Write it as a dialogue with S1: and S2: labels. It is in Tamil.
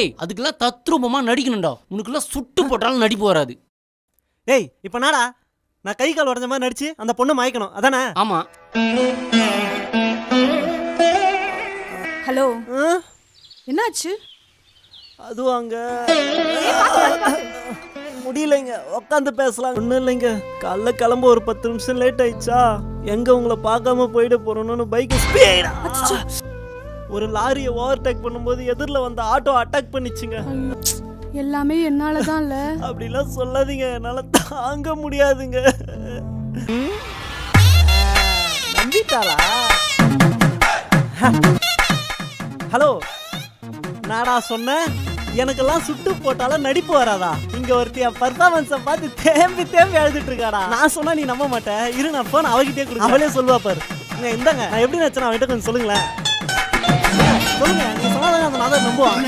S1: டேய் அதுக்கெல்லாம் தத்ரூபமா நடிக்கணும்டா. உனக்குலாம் சுட்டு போட்டாலும் நடிப்பு வராது.
S2: டேய் இப்போ நாடா நான் கை கால் உடஞ்ச மாதிரி நடிச்சு அந்த பொண்ணை மயக்கணும் அதானே?
S1: ஆமா.
S3: ஹலோ, என்னாச்சு?
S2: அதுவும் அங்க முடியலைங்க, உட்காந்து பேசலாம். ஒன்றும் இல்லைங்க, காலைல கிளம்ப ஒரு 10 நிமிஷம் லேட் ஆயிடுச்சா, எங்க உங்களை பார்க்காம போயிட போறோம்னு பைக் ஸ்பீடா ஒரு லாரியை ஓவர்டேக் பண்ணும்போது எதிரில் வந்த ஆட்டோ அட்டாக் பண்ணிச்சுங்க.
S3: எல்லாமே என்னாலதான் இல்ல.
S2: அப்படிலாம் சொல்லாதீங்க, என்னால தாங்க முடியாதுங்க. நம்பிட்டாளா? ஹலோ, நாடா சொன்னேன் எனக்கெல்லாம் சுட்டு போட்டாலும் நடிப்பு வராதா? இங்க ஒருத்திய பர்ஃபார்மன்ஸை பார்த்து தேம்பி தேம்பி எழுதிட்டு இருக்காடா. நான் சொன்னா நீ நம்ப மாட்டேன், இரு நான் போன் அவகிட்டே கொடுக்க. அவளே சொல்லுவா பாரு. இந்தாங்க, நான் எப்படி நினைச்சேன் அவன்கிட்ட கொஞ்சம் சொல்லுங்களேன். சொல்லுங்க, நீ சொன்னாதான் அந்த நாதர் நம்புவான்.